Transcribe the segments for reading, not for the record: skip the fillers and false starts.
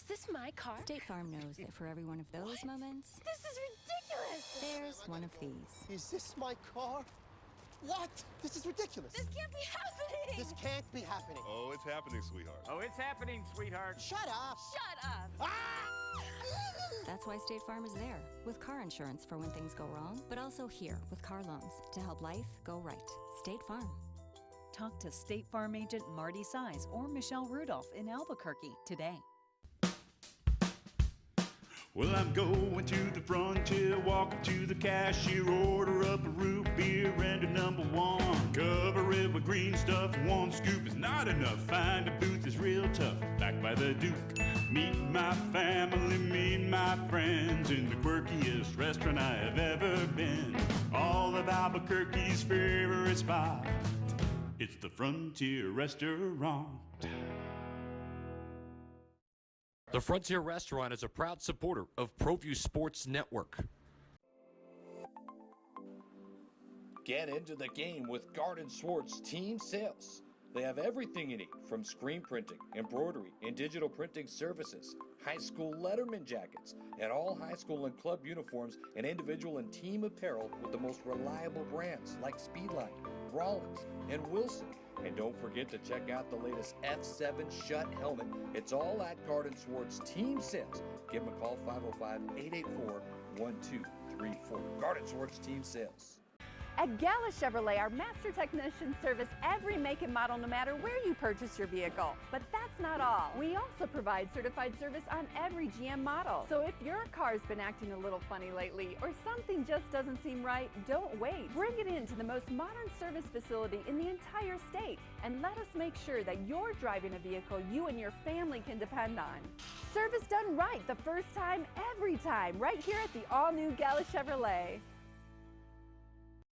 Is this my car? State Farm knows that for every one of those moments, This is ridiculous! there's one of these. Is this my car? What? This is ridiculous. This can't be happening! This can't be happening. Oh, it's happening, sweetheart. Oh, it's happening, sweetheart. Shut up. Shut up! Ah! That's why State Farm is there, with car insurance for when things go wrong, but also here with car loans to help life go right. State Farm. Talk to State Farm agent Marty Size or Michelle Rudolph in Albuquerque today. Well, I'm going to the frontier, walking to the cashier, order up a root beer and a number one. Cover it with green stuff, one scoop is not enough. Find a booth is real tough, back by the Duke. Meet my family, meet my friends in the quirkiest restaurant I have ever been. All of Albuquerque's favorite spot, it's the Frontier Restaurant. The Frontier Restaurant is a proud supporter of Proview Sports Network. Get into the game with Garden Swartz Team Sales. They have everything you need, from screen printing, embroidery, and digital printing services, high school letterman jackets, and all high school and club uniforms, and individual and team apparel with the most reliable brands like Speedline, Rawlins, and Wilson. And don't forget to check out the latest F7 Shut helmet. It's all at Garden Swartz Team Sales. Give them a call, 505-884-1234. Garden Swartz Team Sales. At Gala Chevrolet, our master technicians service every make and model no matter where you purchase your vehicle. But that's not all. We also provide certified service on every GM model. So if your car's been acting a little funny lately or something just doesn't seem right, don't wait. Bring it into the most modern service facility in the entire state and let us make sure that you're driving a vehicle you and your family can depend on. Service done right the first time, every time, right here at the all-new Gala Chevrolet.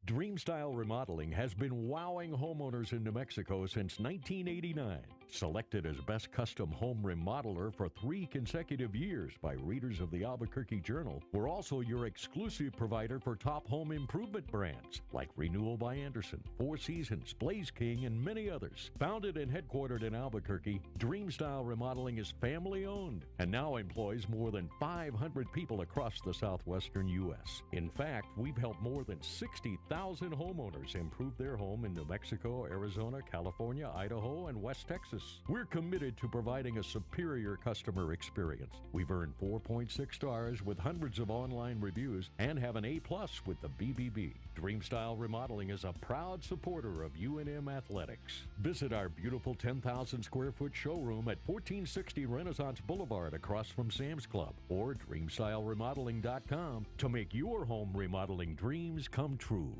Dreamstyle Remodeling has been wowing homeowners in New Mexico since 1989. Selected as Best Custom Home Remodeler for 3 consecutive years by readers of the Albuquerque Journal, we're also your exclusive provider for top home improvement brands like Renewal by Anderson, Four Seasons, Blaze King, and many others. Founded and headquartered in Albuquerque, Dreamstyle Remodeling is family-owned and now employs more than 500 people across the southwestern U.S. In fact, we've helped more than 60,000 homeowners improve their home in New Mexico, Arizona, California, Idaho, and West Texas. We're committed to providing a superior customer experience. We've earned 4.6 stars with hundreds of online reviews and have an A+ with the BBB. Dreamstyle Remodeling is a proud supporter of UNM Athletics. Visit our beautiful 10,000 square foot showroom at 1460 Renaissance Boulevard across from Sam's Club or dreamstyleremodeling.com to make your home remodeling dreams come true.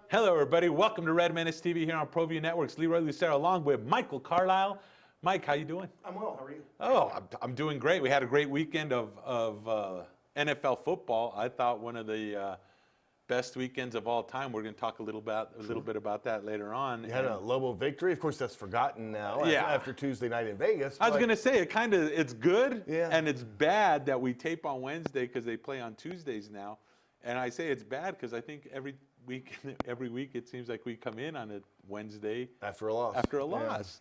Hello, everybody. Welcome to Red Menace TV here on Proview Networks. Leroy Lucero along with Michael Carlisle. Mike, how you doing? I'm well. How are you? Oh, I'm doing great. We had a great weekend of NFL football. I thought one of the best weekends of all time. We're going to talk a little bit about that later on. You had a Lobo victory. Of course, that's forgotten now after Tuesday night in Vegas. I was going to say it's good and it's bad that we tape on Wednesday because they play on Tuesdays now. And I say it's bad because I think every week it seems like we come in on a Wednesday after a loss.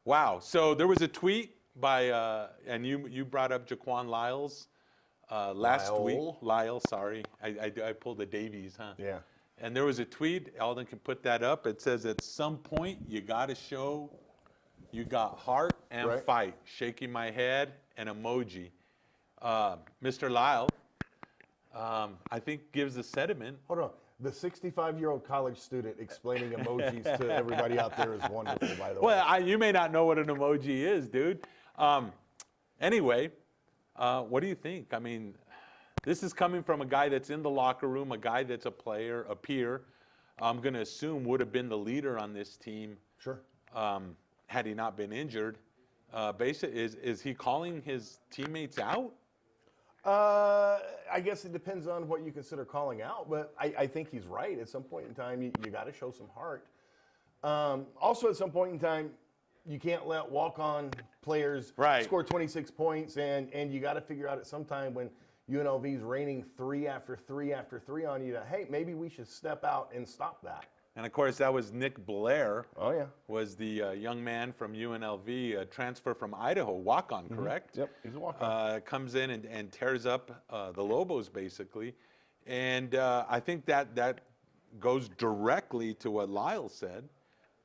Wow. So there was a tweet by and you brought up Jaquan Lyles last week. Lyle, sorry, I pulled the Davies, huh? Yeah. And there was a tweet. Alden can put that up. It says at some point you got to show you got heart and fight. Shaking my head and emoji. Mr. Lyle. I think gives a sentiment. Hold on. The 65-year-old college student explaining emojis to everybody out there is wonderful, by the way. Well, you may not know what an emoji is, dude. Anyway, what do you think? I mean, this is coming from a guy that's in the locker room, a guy that's a player, a peer. I'm going to assume would have been the leader on this team. Sure. Had he not been injured. Is he calling his teammates out? I guess it depends on what you consider calling out, but I think he's right. At some point in time, you got to show some heart. Also, at some point in time, you can't let walk-on players score 26 points, and you got to figure out at some time when UNLV's raining 3 after 3 after 3 on you that, hey, maybe we should step out and stop that. And of course, that was Nick Blair. Oh, yeah. Was the young man from UNLV, a transfer from Idaho, walk-on, correct? Yep, he's a walk-on. Comes in and tears up the Lobos, basically. And I think that goes directly to what Lyle said.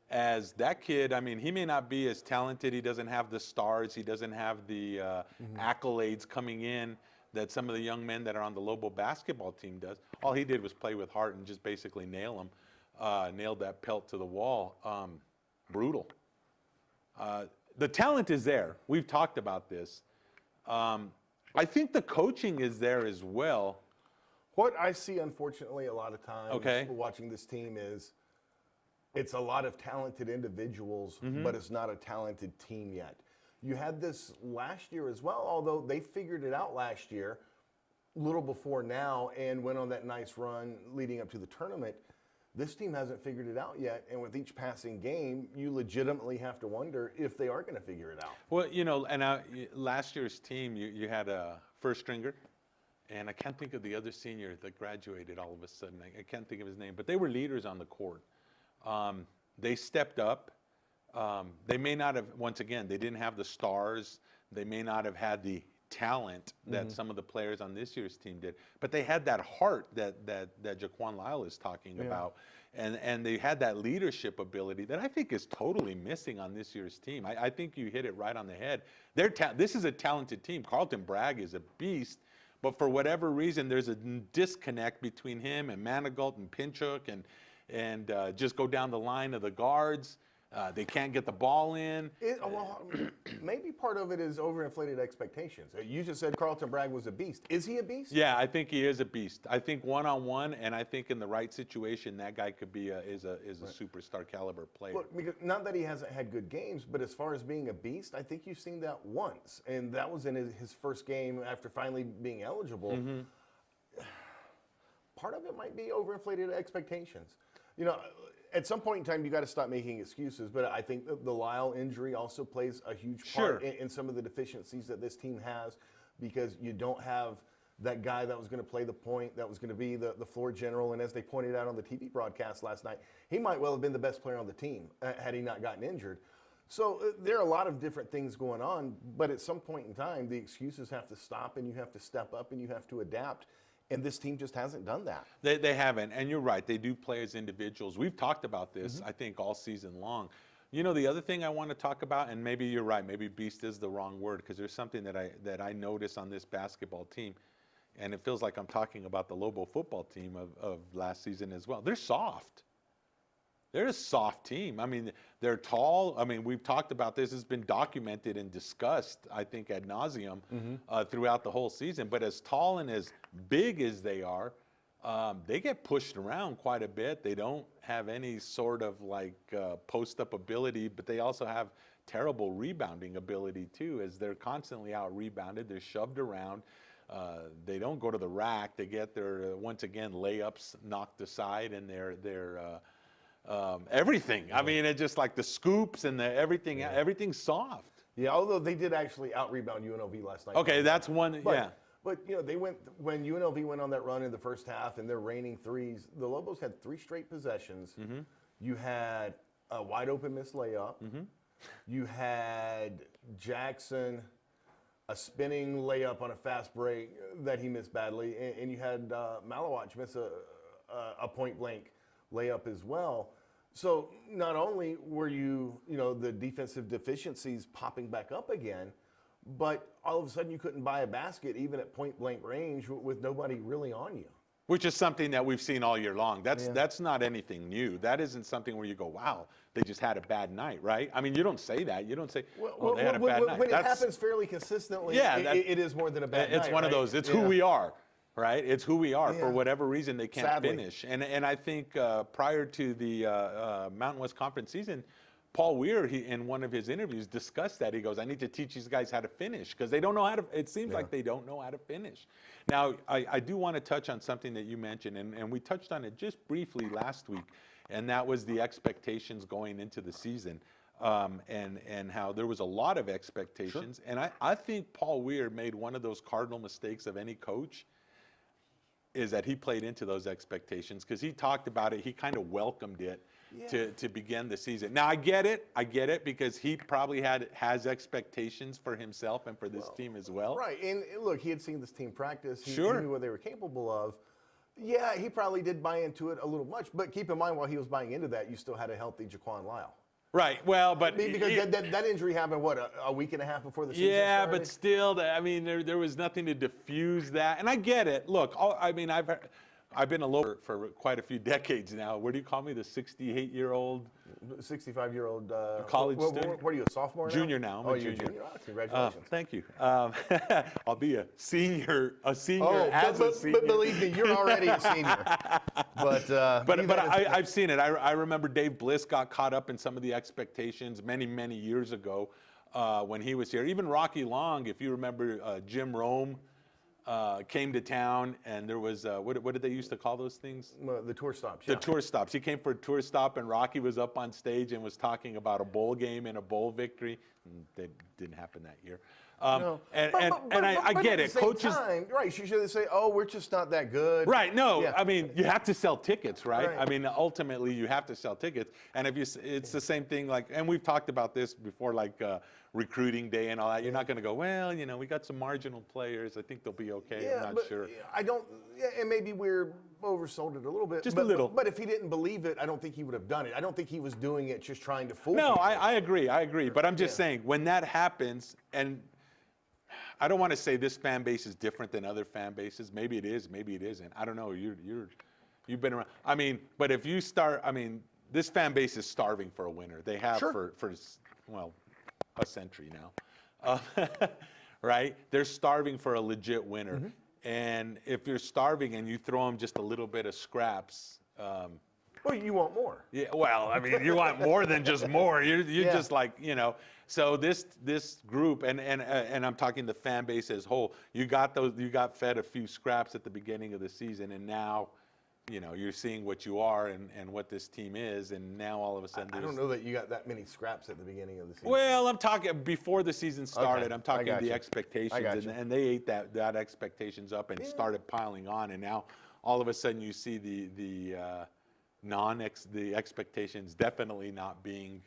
As that kid, I mean, he may not be as talented. He doesn't have the stars. He doesn't have the accolades coming in that some of the young men that are on the Lobo basketball team does. All he did was play with heart and just basically nail them. Nailed that pelt to the wall. Brutal. The talent is there. We've talked about this. I think the coaching is there as well. What I see, unfortunately, a lot of times watching this team is it's a lot of talented individuals, but it's not a talented team yet. You had this last year as well, although they figured it out last year, a little before now, and went on that nice run leading up to the tournament. This team hasn't figured it out yet, and with each passing game, you legitimately have to wonder if they are going to figure it out. Well, you know, and last year's team, you had a first stringer, and I can't think of the other senior that graduated all of a sudden. I can't think of his name, but they were leaders on the court. They stepped up. They may not have, once again, they didn't have the stars. They may not have had the talent that some of the players on this year's team did, but they had that heart that Jaquan Lyle is talking about, and they had that leadership ability that I think is totally missing on this year's team. I think you hit it right on the head. This is a talented team. Carlton Bragg is a beast, but for whatever reason, there's a disconnect between him and Manigault and Pinchuk, and just go down the line of the guards. They can't get the ball in. Maybe part of it is overinflated expectations. You just said Carlton Bragg was a beast. Is he a beast? Yeah, I think he is a beast. I think one-on-one, and I think in the right situation, that guy could be is a superstar caliber player. Look, because not that he hasn't had good games, but as far as being a beast, I think you've seen that once, and that was in his first game after finally being eligible. Part of it might be overinflated expectations. You know, at some point in time, you got to stop making excuses. But I think the Lyle injury also plays a huge part in some of the deficiencies that this team has, because you don't have that guy that was going to play the point, that was going to be the floor general. And as they pointed out on the TV broadcast last night, he might well have been the best player on the team had he not gotten injured. So there are a lot of different things going on. But at some point in time, the excuses have to stop, and you have to step up, and you have to adapt. And this team just hasn't done that. They haven't, and you're right. They do play as individuals. We've talked about this, I think, all season long. You know, the other thing I want to talk about, and maybe you're right, maybe beast is the wrong word, because there's something that I notice on this basketball team, and it feels like I'm talking about the Lobo football team of last season as well. They're soft. They're a soft team. I mean, they're tall. I mean, we've talked about this. It's been documented and discussed, I think, ad nauseum throughout the whole season. But as tall and as big as they are, they get pushed around quite a bit. They don't have any sort of like post-up ability, but they also have terrible rebounding ability too, as they're constantly out-rebounded. They're shoved around. They don't go to the rack. They get their, once again, layups knocked aside, and they're everything. I mean, it's just like the scoops and everything. Everything's soft. Yeah, although they did actually out-rebound UNLV last night. Okay, that's one. But you know, they went when UNLV went on that run in the first half, and they're raining threes. The Lobos had 3 straight possessions. You had a wide open missed layup. You had Jackson a spinning layup on a fast break that he missed badly, and you had Malawach miss a point blank layup as well. So not only were the defensive deficiencies popping back up again, but all of a sudden you couldn't buy a basket even at point blank range with nobody really on you. Which is something that we've seen all year long. That's not anything new. That isn't something where you go, wow, they just had a bad night, right? I mean, you don't say that. You don't say, they had a bad night. When it happens fairly consistently, it is more than a bad night. It's one of those. It's who we are. Right, it's who we are. For whatever reason, they can't finish. And I think prior to the Mountain West Conference season, Paul Weir, in one of his interviews, discussed that. He goes, I need to teach these guys how to finish because they don't know how to, it seems like they don't know how to finish. Now, I do want to touch on something that you mentioned, and we touched on it just briefly last week, and that was the expectations going into the season. And how there was a lot of expectations. Sure. And I think Paul Weir made one of those cardinal mistakes of any coach, is that he played into those expectations because he talked about it. He kind of welcomed it to begin the season. Now, I get it because he probably has expectations for himself and for this team as well. Right, and look, he had seen this team practice. He knew what they were capable of. Yeah, he probably did buy into it a little much, but keep in mind, while he was buying into that, you still had a healthy Jaquan Lyle. Right. Well, but because that injury happened a week and a half before the season started? But still, I mean, there was nothing to diffuse that, and I get it. Look, I mean, I've been a lower for quite a few decades now. What do you call me, the 68-year-old? 65-year-old college student. What are you, a sophomore now? Junior now. I'm a junior. Oh, congratulations. Thank you. I'll be a senior as a senior. But believe me, you're already a senior. But I've seen it. I remember Dave Bliss got caught up in some of the expectations many years ago when he was here. Even Rocky Long, if you remember, Jim Rome came to town, and there was what did they used to call those things? The tour stops. The tour stops. He came for a tour stop, and Rocky was up on stage and was talking about a bowl game and a bowl victory. That didn't happen that year. No. I get it. Coaches, right? You should say, "Oh, we're just not that good." Right. No, I mean, you have to sell tickets, right? I mean, ultimately, you have to sell tickets, and it's the same thing. Like, and we've talked about this before, like recruiting day and all that. You're not going to go, well, we got some marginal players. I think they'll be okay. I'm not sure. I don't. And maybe we're oversold it a little bit. Just a little. But if he didn't believe it, I don't think he would have done it. I don't think he was doing it just trying to fool. No, people. I agree. But I'm just saying, when that happens, and I don't want to say this fan base is different than other fan bases. Maybe it is. Maybe it isn't. I don't know. You've been around. I mean, but if you start, I mean, this fan base is starving for a winner. They have for a century now, right? They're starving for a legit winner. Mm-hmm. And if you're starving and you throw them just a little bit of scraps. Well, you want more. Yeah. Well, I mean, you want more than just more. You're just like, So this group, and I'm talking the fan base as a whole. You got fed a few scraps at the beginning of the season, and now, you're seeing what you are and what this team is, and now all of a sudden I don't know that you got that many scraps at the beginning of the season. Well, I'm talking before the season started. Okay. I'm talking the expectations, and they ate that expectations up and started piling on, and now all of a sudden you see the expectations definitely not being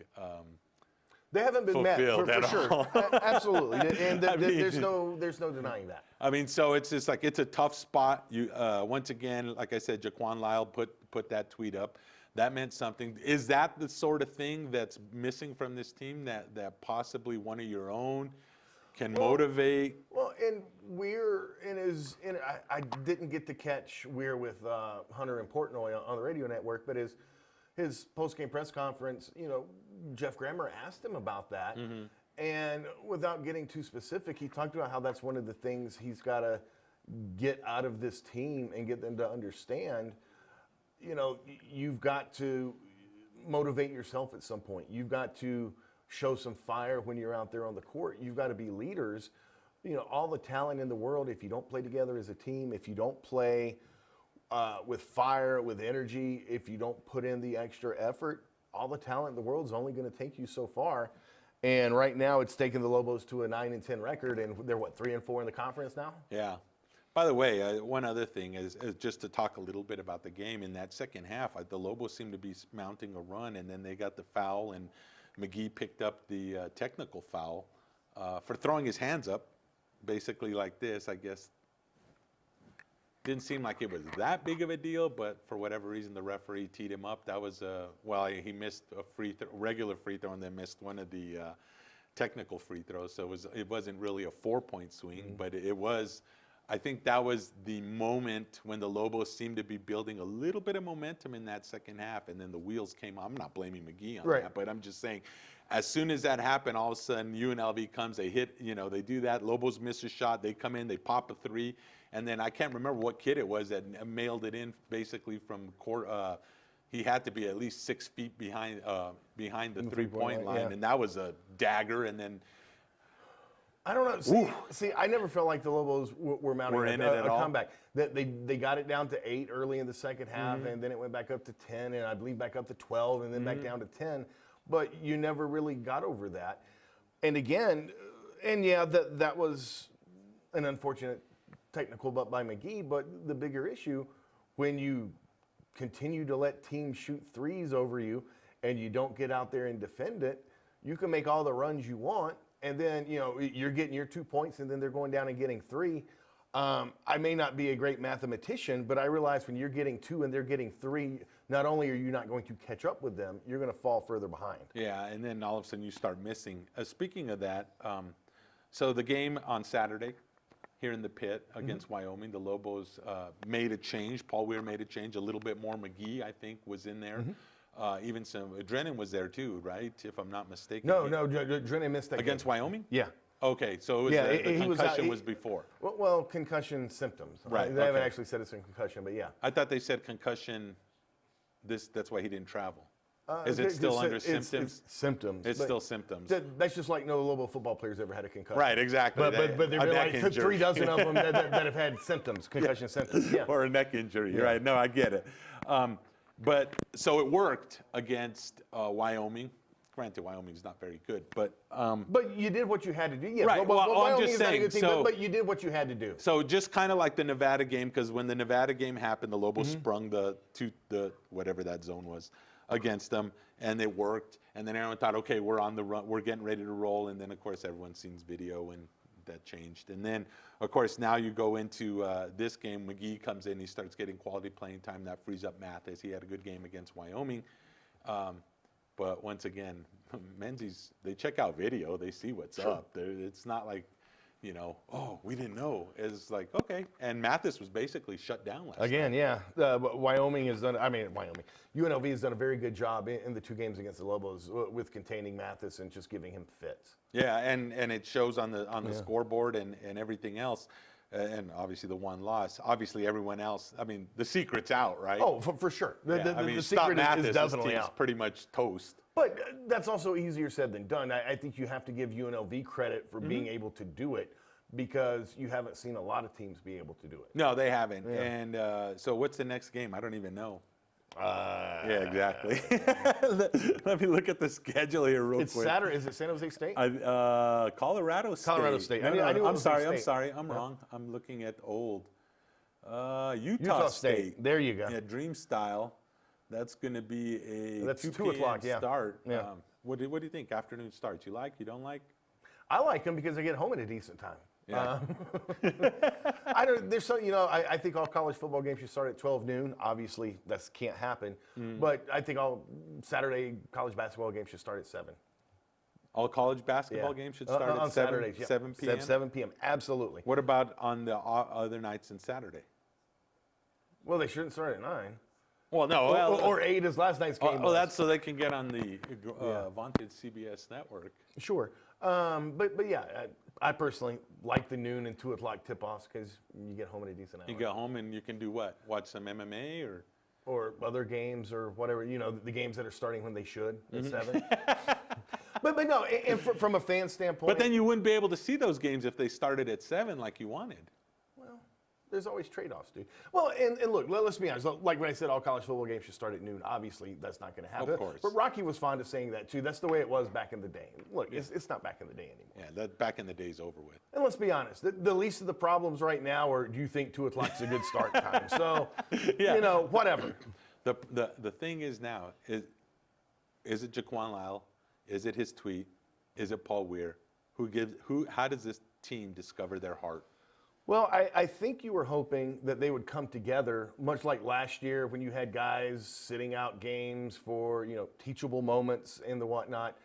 they haven't been met for sure. Absolutely, and there's no denying that. I mean, so it's just like it's a tough spot. You once again, like I said, Jaquan Lyle put that tweet up. That meant something. Is that the sort of thing that's missing from this team that possibly one of your own can motivate? Well, and Weir I didn't get to catch Weir with Hunter and Portnoy on the radio network, but his post-game press conference, Jeff Grammer asked him about that. Mm-hmm. And without getting too specific, he talked about how that's one of the things he's got to get out of this team and get them to understand. You've got to motivate yourself at some point. You've got to show some fire when you're out there on the court. You've got to be leaders. All the talent in the world, if you don't play together as a team, if you don't play with fire, with energy, if you don't put in the extra effort, all the talent in the world is only going to take you so far. And right now it's taken the Lobos to a 9-10 record, and they're 3-4 in the conference now? Yeah. By the way, one other thing is just to talk a little bit about the game. In that second half, the Lobos seemed to be mounting a run, and then they got the foul, and McGee picked up the technical foul for throwing his hands up, basically like this, I guess. Didn't seem like it was that big of a deal, but for whatever reason, the referee teed him up. That was he missed a regular free throw, and then missed one of the technical free throws. So it wasn't really a 4-point swing, but it was. I think that was the moment when the Lobos seemed to be building a little bit of momentum in that second half, and then the wheels came on. I'm not blaming McGee on that, but I'm just saying, as soon as that happened, all of a sudden UNLV comes, they hit, they do that. Lobos miss a shot, they come in, they pop a three, and then I can't remember what kid it was that mailed it in basically from he had to be at least 6 feet behind the three-point line, yeah. and that was a dagger. And then I don't know. See, I never felt like the Lobos were mounting in it at a all? comeback. They got it down to 8 early in the second half, and then it went back up to 10, and I believe back up to 12, and then back down to 10. But you never really got over that. And again, that was an unfortunate technical butt by McGee. But the bigger issue, when you continue to let teams shoot threes over you, and you don't get out there and defend it, you can make all the runs you want. And then, you're getting your 2 points, and then they're going down and getting 3. I may not be a great mathematician, but I realize when you're getting 2 and they're getting 3, not only are you not going to catch up with them, you're going to fall further behind. Yeah, and then all of a sudden you start missing. Speaking of that, so the game on Saturday here in the pit against Wyoming, the Lobos made a change. Paul Weir made a change, a little bit more. McGee, I think, was in there. Even some Drennan was there too, right? If I'm not mistaken. No, Drennan missed that against game. Wyoming. Yeah. Okay, so it was the concussion was before. Well, concussion symptoms. Right. They haven't actually said it's a concussion, but yeah. I thought they said concussion. That's why he didn't travel. Is it still under symptoms? It's symptoms. It's still symptoms. That's just like no Lobo football players ever had a concussion. Right, exactly. But there are like 3 dozen of them that have had symptoms, concussion symptoms. Yeah. Or a neck injury, right? No, I get it. But so it worked against Wyoming. Granted, Wyoming's not very good, but you did what you had to do. Yeah, right. Well, I'm just saying. But you did what you had to do. So just kind of like the Nevada game, because when the Nevada game happened, the Lobos sprung the whatever that zone was against them, and it worked. And then everyone thought, okay, we're on the run, we're getting ready to roll. And then of course everyone sees video, and that changed. And then of course now you go into this game. McGee comes in, he starts getting quality playing time. That frees up Mathis. He had a good game against Wyoming. But once again, Menzies, they check out video, they see what's up. It's not like, we didn't know. It's like, okay. And Mathis was basically shut down last Again, night. yeah. Wyoming has done, UNLV has done a very good job in the 2 games against the Lobos with containing Mathis and just giving him fits. Yeah, and it shows on the scoreboard and everything else. And obviously the one loss. Obviously everyone else, the secret's out, right? Oh, for sure. The stop secret Mathis, is definitely out. Pretty much toast. But that's also easier said than done. I think you have to give UNLV credit for being able to do it, because you haven't seen a lot of teams be able to do it. No, they haven't. Yeah. And so what's the next game? I don't even know. Yeah, exactly. Let me look at the schedule here real quick. It's Saturday. Is it San Jose State? Colorado State. Colorado State. No, I knew it I'm was sorry. State. I'm wrong. I'm looking at old. Utah State. There you go. Yeah, Dream Style. That's going to be a That's 2 2 o'clock. Yeah. start. Yeah. What do you think? Afternoon starts. You like? You don't like? I like them because I get home at a decent time. Yeah. I don't. There's so I think all college football games should start at 12 noon. Obviously, that can't happen. But I think all Saturday college basketball games should start at 7. All college basketball games should start on at 7, Saturdays, yeah. 7 p.m.? 7 p.m., absolutely. What about on the other nights and Saturday? Well, they shouldn't start at 9. Well, no. Or 8 as last night's game was. That's so they can get on the vaunted CBS network. Sure. But yeah, I personally like the noon and 2 o'clock tip-offs because you get home at a decent hour. You get home and you can do what? Watch some MMA or other games or whatever, the games that are starting when they should at 7. But no, and from a fan standpoint. But then you wouldn't be able to see those games if they started at 7 like you wanted. Well, there's always trade-offs, dude. Well, and look, let's be honest. Like when I said all college football games should start at noon, obviously that's not going to happen. Of course. But Rocky was fond of saying that too. That's the way it was back in the day. Look, it's not back in the day anymore. Yeah, that back in the day's over with. And let's be honest, the least of the problems right now are, do you think 2 o'clock's a good start time? So, whatever. The thing is now, is it Jaquan Lyle? Is it his tweet? Is it Paul Weir? How does this team discover their heart? Well, I think you were hoping that they would come together, much like last year when you had guys sitting out games for, teachable moments and the whatnot.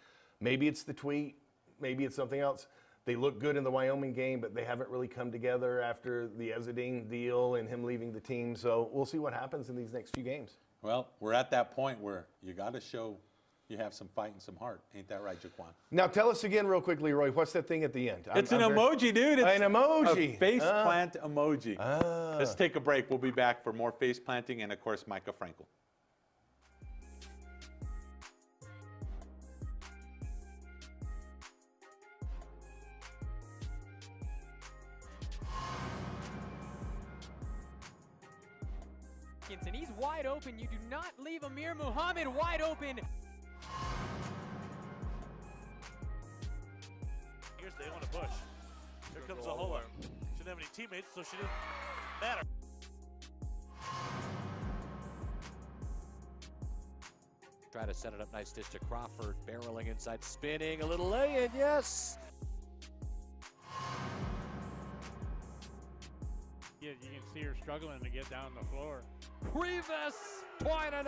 Maybe it's the tweet. Maybe it's something else. They look good in the Wyoming game, but they haven't really come together after the Ezedin deal and him leaving the team. So we'll see what happens in these next few games. Well, we're at that point where you got to show you have some fight and some heart. Ain't that right, Jaquan? Now tell us again real quickly, Roy, what's that thing at the end? It's an emoji, dude. It's an emoji. A face plant emoji. Let's take a break. We'll be back for more face planting and, of course, Micah Frankel. and he's wide open. You do not leave Amir Muhammad wide open. Here's they want to push. Here comes Ahola. She didn't have any teammates, so she didn't matter. Try to set it up, nice dish to Crawford, barreling inside, spinning, a little lay-in, yes! Yeah, you can see her struggling to get down the floor. Rivas, Twine.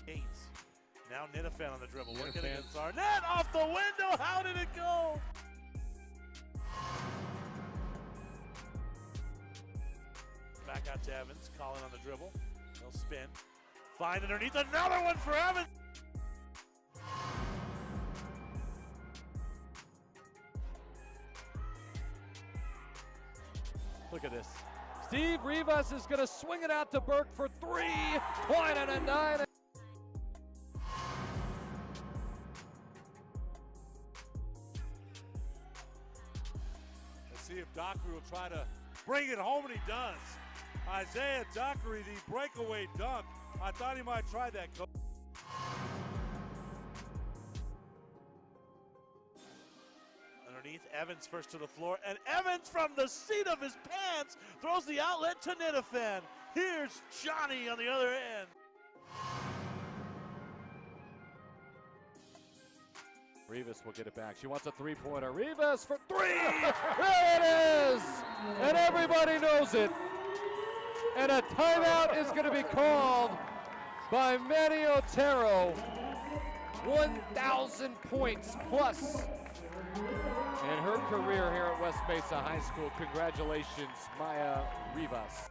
Gates. Now Ninifan on the dribble, looking against Arnett, off the window, how did it go? Back out to Evans, Colin on the dribble. They'll spin. Find underneath, another one for Evans! Look at this. Steve Rivas is going to swing it out to Burke for three. Twine and a 9. Let's see if Dockery will try to bring it home, and he does. Isaiah Dockery, the breakaway dunk. I thought he might try that. Underneath, Evans first to the floor, and Evans from the seat of his pants throws the outlet to Ninifan. Here's Johnny on the other end. Rivas will get it back. She wants a three-pointer. Rivas for three! There it is! And everybody knows it. And a timeout is going to be called by Manny Otero. 1,000 points plus in her career here at West Mesa High School. Congratulations, Maya Rivas.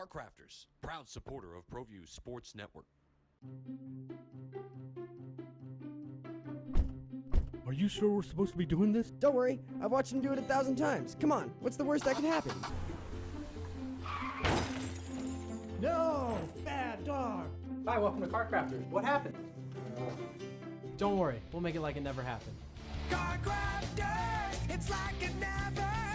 Crafters, proud supporter of Proview Sports Network. Are you sure we're supposed to be doing this? Don't worry, I've watched him do it 1,000 times. Come on, what's the worst that can happen? No! Bad dog! Hi, welcome to Car Crafters. What happened? Don't worry, we'll make it like it never happened. Car Crafters, it's like it never happened.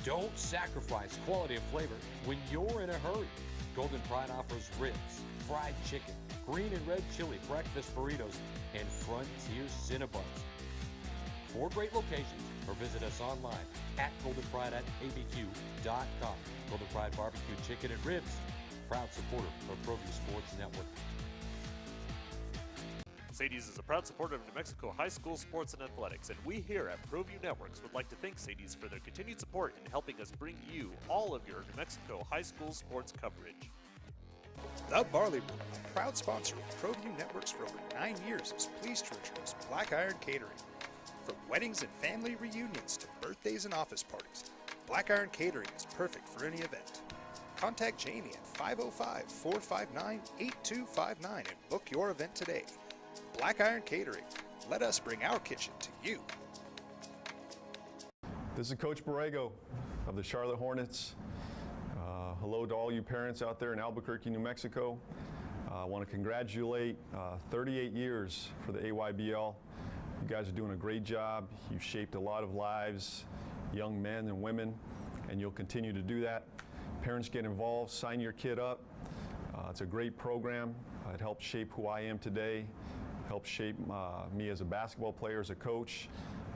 Don't sacrifice quality and flavor when you're in a hurry. Golden Pride offers ribs, fried chicken, green and red chili breakfast burritos, and Frontier Cinnabons. 4 great locations, or visit us online at goldenpride@abq.com. Golden Pride Barbecue Chicken and Ribs, proud supporter of Proview Sports Network. Sadie's is a proud supporter of New Mexico high school sports and athletics, and we here at Proview Networks would like to thank Sadie's for their continued support in helping us bring you all of your New Mexico high school sports coverage. The Barley Room, a proud sponsor of Proview Networks for over 9 years, is pleased to introduce Black Iron Catering. From weddings and family reunions to birthdays and office parties, Black Iron Catering is perfect for any event. Contact Jamie at 505-459-8259 and book your event today. Black Iron Catering. Let us bring our kitchen to you. This is Coach Borrego of the Charlotte Hornets. Hello to all you parents out there in Albuquerque, New Mexico. I want to congratulate 38 years for the AYBL. You guys are doing a great job. You've shaped a lot of lives, young men and women, and you'll continue to do that. Parents, get involved, sign your kid up. It's a great program. It helped shape who I am today, helped shape me as a basketball player, as a coach.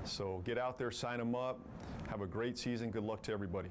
So get out there, sign them up. Have a great season. Good luck to everybody.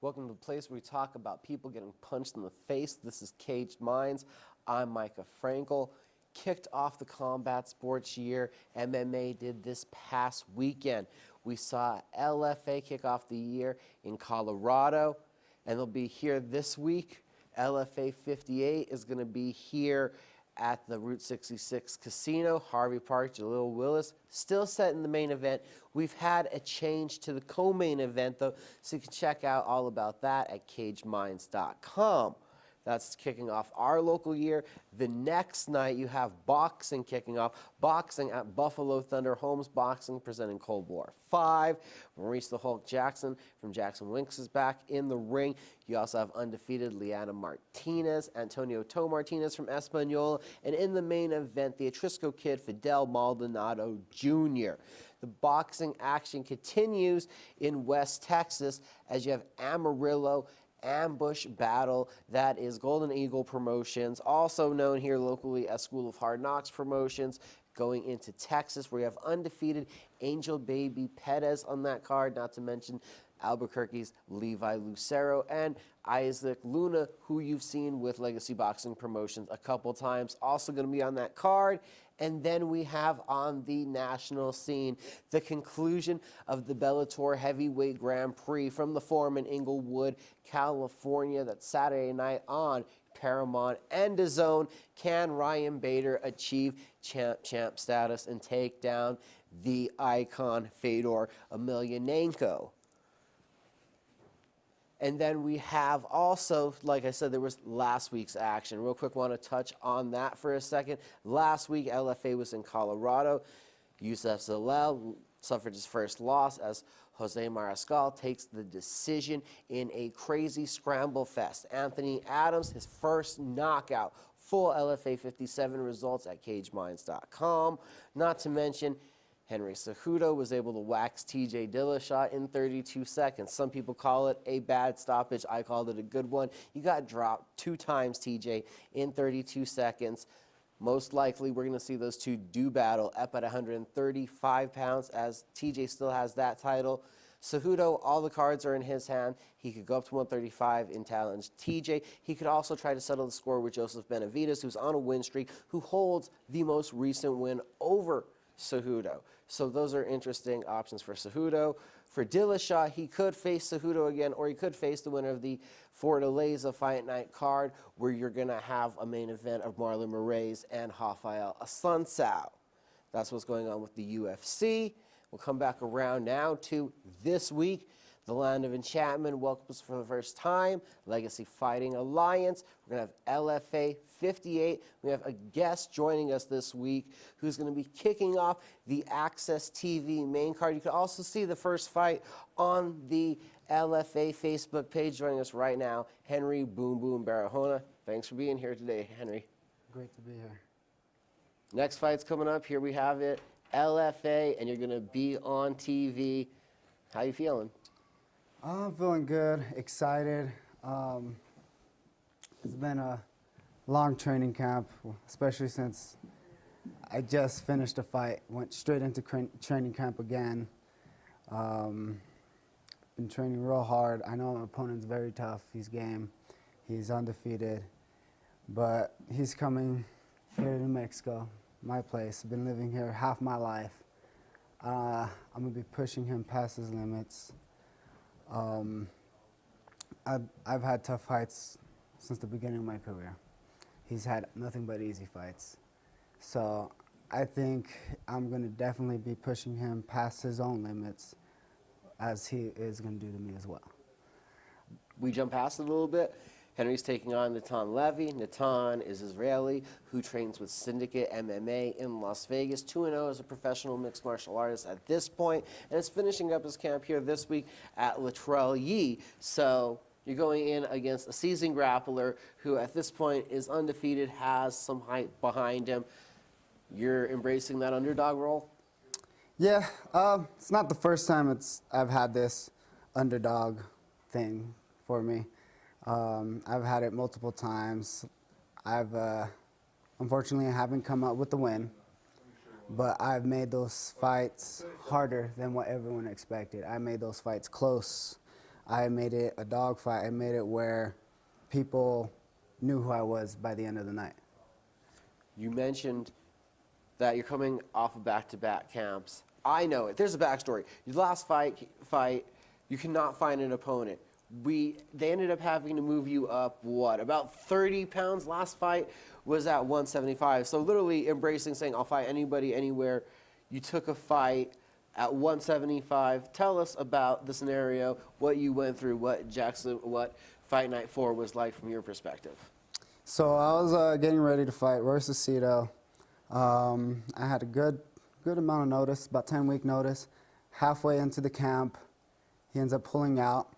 Welcome to the place where we talk about people getting punched in the face. This is Caged Minds. I'm Micah Frankel. kicked off the combat sports year. MMA did this past weekend. We saw LFA kick off the year in Colorado, and they'll be here this week. LFA 58 is going to be here at the Route 66 Casino, Harvey Park, Jaleel Willis, still set in the main event. We've had a change to the co-main event, though, so you can check out all about that at cageminds.com. That's kicking off our local year. The next night, you have boxing kicking off. Boxing at Buffalo Thunder Homes Boxing, presenting Cold War 5. Maurice the Hulk Jackson from Jackson Winks is back in the ring. You also have undefeated Liana Martinez, Antonio Toe Martinez from Espanola, and in the main event, the Atrisco Kid, Fidel Maldonado Jr. The boxing action continues in West Texas as you have Amarillo Ambush Battle. That is Golden Eagle Promotions, also known here locally as School of Hard Knocks Promotions, going into Texas, where you have undefeated Angel Baby Perez on that card, not to mention Albuquerque's Levi Lucero and Isaac Luna, who you've seen with Legacy Boxing Promotions a couple times, also going to be on that card. And then we have on the national scene the conclusion of the Bellator Heavyweight Grand Prix from the Forum in Inglewood, California. That's Saturday night on Paramount and DAZN. Can Ryan Bader achieve champ status and take down the icon Fedor Emelianenko? And then we have also, like I said, there was last week's action. Real quick, want to touch on that for a second. Last week, LFA was in Colorado. Youssef Zalal suffered his first loss as Jose Mariscal takes the decision in a crazy scramble fest. Anthony Adams, his first knockout. Full LFA 57 results at cageminds.com. Not to mention, Henry Cejudo was able to wax TJ Dillashaw in 32 seconds. Some people call it a bad stoppage. I called it a good one. You got dropped 2 times, TJ, in 32 seconds. Most likely, we're going to see those two do battle up at 135 pounds, as TJ still has that title. Cejudo, all the cards are in his hand. He could go up to 135 and challenge TJ. He could also try to settle the score with Joseph Benavidez, who's on a win streak, who holds the most recent win over Cejudo. So those are interesting options for Cejudo. For Dillashaw, he could face Cejudo again, or he could face the winner of the Fortaleza Fight Night card, where you're going to have a main event of Marlon Moraes and Rafael Assunção. That's what's going on with the UFC. We'll come back around now to this week. The Land of Enchantment welcomes for the first time Legacy Fighting Alliance. We're going to have LFA 58. We have a guest joining us this week who's going to be kicking off the Access TV main card. You can also see the first fight on the LFA Facebook page. Joining us right now, Henry Boom Boom Barahona. Thanks for being here today, Henry. Great to be here. Next fight's coming up. Here we have it, LFA, and you're going to be on TV. How you feeling? I'm feeling good, excited. It's been a long training camp, especially since I just finished a fight, went straight into training camp again. Been training real hard. I know my opponent's very tough. He's game. He's undefeated. But he's coming here to New Mexico, my place. Been living here half my life. I'm going to be pushing him past his limits. I've had tough fights since the beginning of my career. He's had nothing but easy fights. So I think I'm going to definitely be pushing him past his own limits, as he is going to do to me as well. We jump past it a little bit. Henry's taking on Natan Levy. Natan is Israeli, who trains with Syndicate MMA in Las Vegas. 2-0 as a professional mixed martial artist at this point, and is finishing up his camp here this week at Latrell Yee. So you're going in against a seasoned grappler who at this point is undefeated, has some height behind him. You're embracing that underdog role? Yeah, it's not the first time I've had this underdog thing for me. I've had it multiple times. Unfortunately, I haven't come up with the win, but I've made those fights harder than what everyone expected. I made those fights close. I made it a dog fight. I made it where people knew who I was by the end of the night. You mentioned that you're coming off of back-to-back camps. I know it. There's a backstory. Your last fight, you cannot find an opponent. They ended up having to move you up, about 30 pounds? Last fight was at 175. So literally embracing saying, I'll fight anybody, anywhere. You took a fight at 175. Tell us about the scenario, what you went through, what Fight Night 4 was like from your perspective. So I was getting ready to fight Royce Aceto. I had a good amount of notice, about 10-week notice. Halfway into the camp, he ends up pulling out.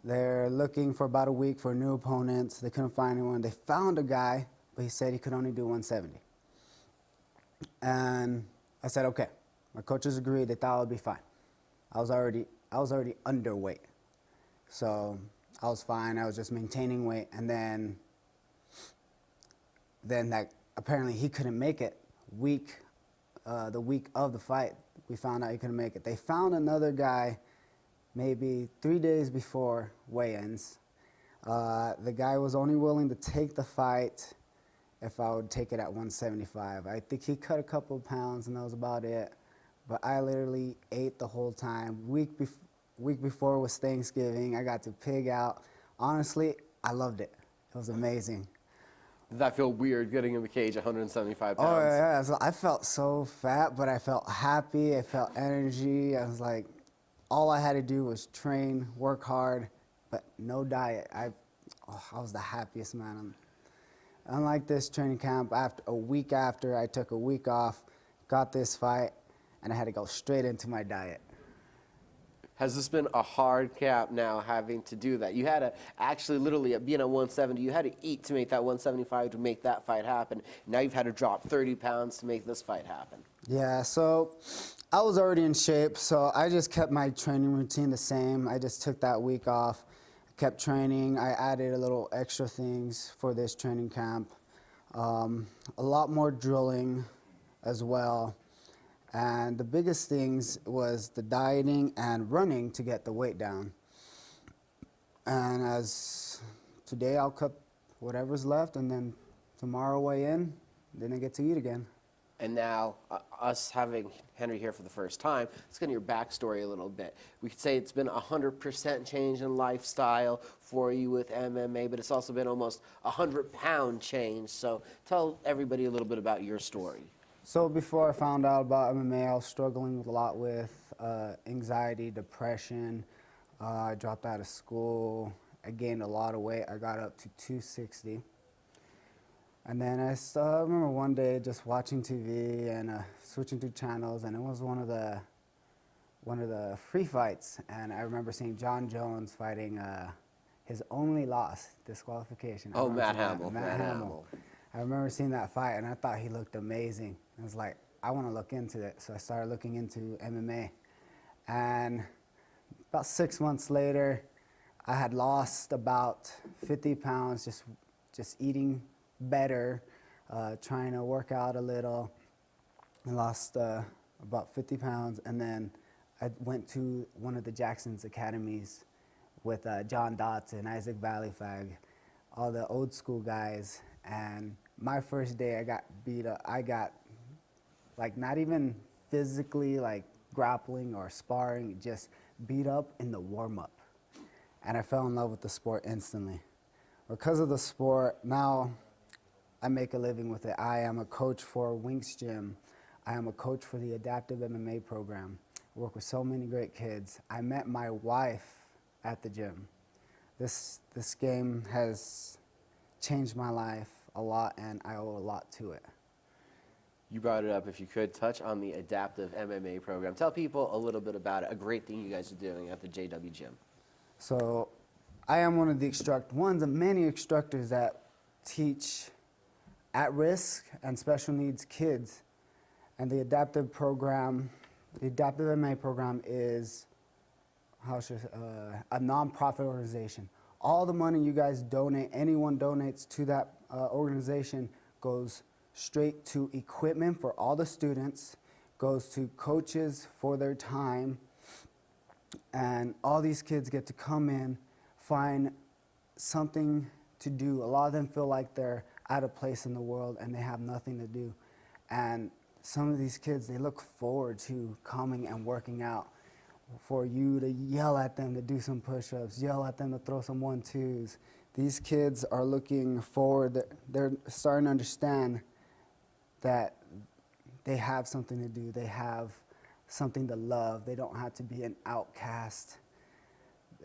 They're looking for about a week for new opponents. They couldn't find anyone. They found a guy, but he said he could only do 170. And I said, okay. My coaches agreed. They thought I would be fine. I was already underweight. So I was fine. I was just maintaining weight. And then that apparently he couldn't make it. The week of the fight, we found out he couldn't make it. They found another guy maybe 3 days before weigh-ins. The guy was only willing to take the fight if I would take it at 175. I think he cut a couple of pounds, and that was about it. But I literally ate the whole time. Week before was Thanksgiving. I got to pig out. Honestly, I loved it. It was amazing. Did that feel weird getting in the cage 175 pounds? Oh, yeah. So I felt so fat, but I felt happy. I felt energy. I was like, all I had to do was train, work hard, but no diet. I was the happiest man. Unlike this training camp, a week after, I took a week off, got this fight, and I had to go straight into my diet. Has this been a hard camp now, having to do that? You had to actually, literally, being at 170, you had to eat to make that 175 to make that fight happen. Now you've had to drop 30 pounds to make this fight happen. Yeah, so I was already in shape, so I just kept my training routine the same. I just took that week off, kept training. I added a little extra things for this training camp. A lot more drilling as well. And the biggest things was the dieting and running to get the weight down. And as today, I'll cut whatever's left, and then tomorrow weigh in, then I get to eat again. And now, us having Henry here for the first time, let's get into your backstory a little bit. We could say it's been 100% change in lifestyle for you with MMA, but it's also been almost 100-pound change. So tell everybody a little bit about your story. So before I found out about MMA, I was struggling a lot with anxiety, depression. I dropped out of school. I gained a lot of weight. I got up to 260. And then I remember one day just watching TV and switching to channels, and it was one of the free fights. And I remember seeing John Jones fighting his only loss, disqualification. Oh, Matt Hamill. Matt Hamill. I remember seeing that fight, and I thought he looked amazing. I was like, I want to look into it. So I started looking into MMA. And about 6 months later, I had lost about 50 pounds, just eating better, trying to work out a little. I lost about 50 pounds, and then I went to one of the Jackson's academies with John Dotson, Isaac Valleyfag, all the old school guys. And my first day, I got beat up. I got, like, not even physically, like, grappling or sparring, just beat up in the warm-up. And I fell in love with the sport instantly. Because of the sport, now I make a living with it. I am a coach for Winks Gym. I am a coach for the Adaptive MMA program. I work with so many great kids. I met my wife at the gym. This game has changed my life a lot, and I owe a lot to it. You brought it up. If you could touch on the Adaptive MMA program. Tell people a little bit about it, a great thing you guys are doing at the JW Gym. So I am one of the many instructors that teach at-risk and special needs kids. And the Adaptive program, the Adaptive MMA program is a nonprofit organization. All the money you guys donate, anyone donates to that organization, goes straight to equipment for all the students, goes to coaches for their time, and all these kids get to come in, find something to do. A lot of them feel like they're out of place in the world and they have nothing to do. And some of these kids, they look forward to coming and working out, for you to yell at them to do some push-ups, yell at them to throw some 1-2s. These kids are looking forward. They're starting to understand that they have something to do. They have something to love. They don't have to be an outcast.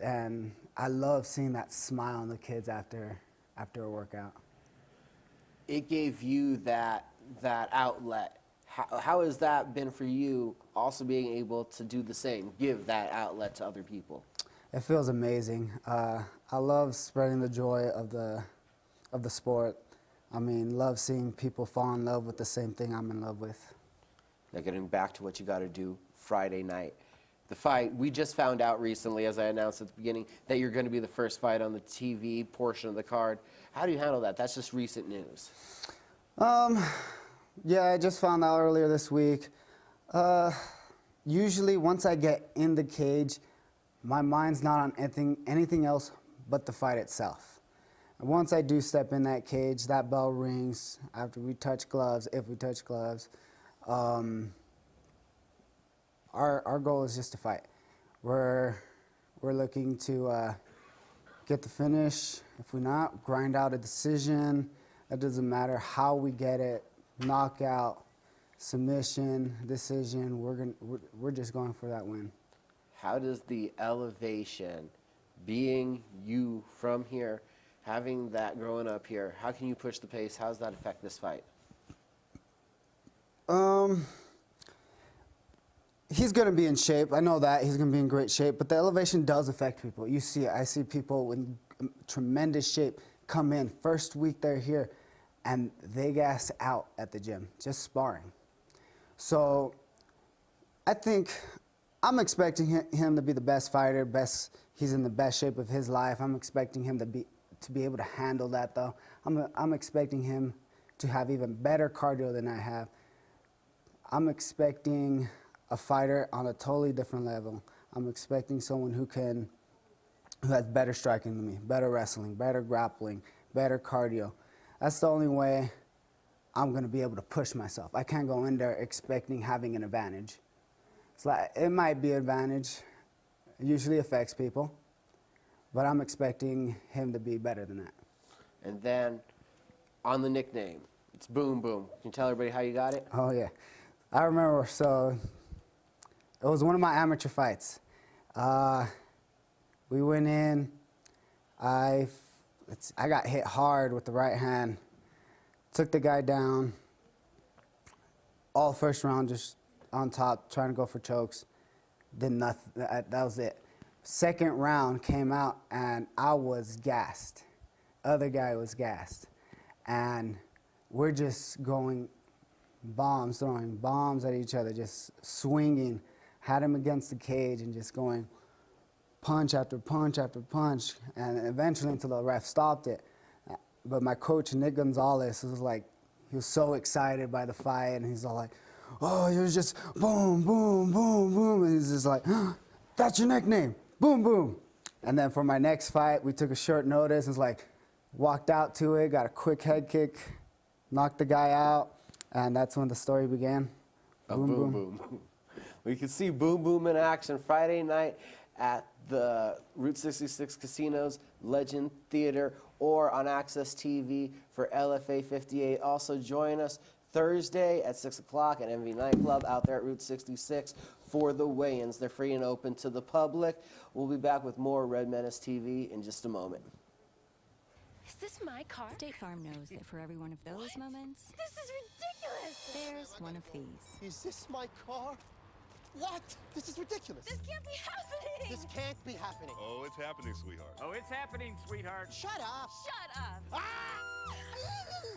And I love seeing that smile on the kids after a workout. It gave you that outlet. How has that been for you, also being able to do the same, give that outlet to other people? It feels amazing. I love spreading the joy of the sport. I mean, love seeing people fall in love with the same thing I'm in love with. Now, getting back to what you got to do Friday night. The fight, we just found out recently, as I announced at the beginning, that you're going to be the first fight on the TV portion of the card. How do you handle that? That's just recent news. Yeah, I just found out earlier this week. Usually, once I get in the cage, my mind's not on anything else but the fight itself. And once I do step in that cage, that bell rings after we touch gloves, if we touch gloves. Our goal is just to fight. We're looking to get the finish. If we're not, grind out a decision. It doesn't matter how we get it. Knockout, submission, decision. We're just going for that win. How does the elevation, being you from here, having that growing up here, how can you push the pace? How does that affect this fight? He's going to be in shape. I know that. He's going to be in great shape. But the elevation does affect people. You see it. I see people in tremendous shape come in. First week they're here, and they gas out at the gym, just sparring. So I think I'm expecting him to be the best fighter, he's in the best shape of his life. I'm expecting him to be able to handle that, though. I'm expecting him to have even better cardio than I have. I'm expecting a fighter on a totally different level. I'm expecting someone who has better striking than me, better wrestling, better grappling, better cardio. That's the only way I'm going to be able to push myself. I can't go in there expecting having an advantage. It's like, it might be an advantage. It usually affects people. But I'm expecting him to be better than that. And then on the nickname, it's Boom Boom. Can you tell everybody how you got it? Oh, yeah. I remember, so it was one of my amateur fights. We went in. I got hit hard with the right hand. Took the guy down. All first round, just on top, trying to go for chokes. Did nothing. That was it. Second round came out, and I was gassed. Other guy was gassed. And we're just going bombs, throwing bombs at each other, just swinging. Had him against the cage and just going punch after punch after punch, and eventually until the ref stopped it. But my coach, Nick Gonzalez, was like, he was so excited by the fight, and he's all like, oh, it was just boom, boom, boom, boom. And he's just like, that's your nickname, boom, boom. And then for my next fight, we took a short notice, and it's like, walked out to it, got a quick head kick, knocked the guy out, and that's when the story began. Boom, boom, boom. We can see Boom Boom in action Friday night at the Route 66 Casinos Legend Theater or on Access TV for LFA 58. Also join us Thursday at 6 o'clock at MV Nightclub out there at Route 66 for the weigh-ins. They're free and open to the public. We'll be back with more Red Menace TV in just a moment. Is this my car? State Farm knows that for every one of those moments, This is ridiculous! there's one of these. Is this my car? What? This is ridiculous. This can't be happening! This can't be happening. Oh, it's happening, sweetheart. Oh, it's happening, sweetheart. Shut up. Shut up!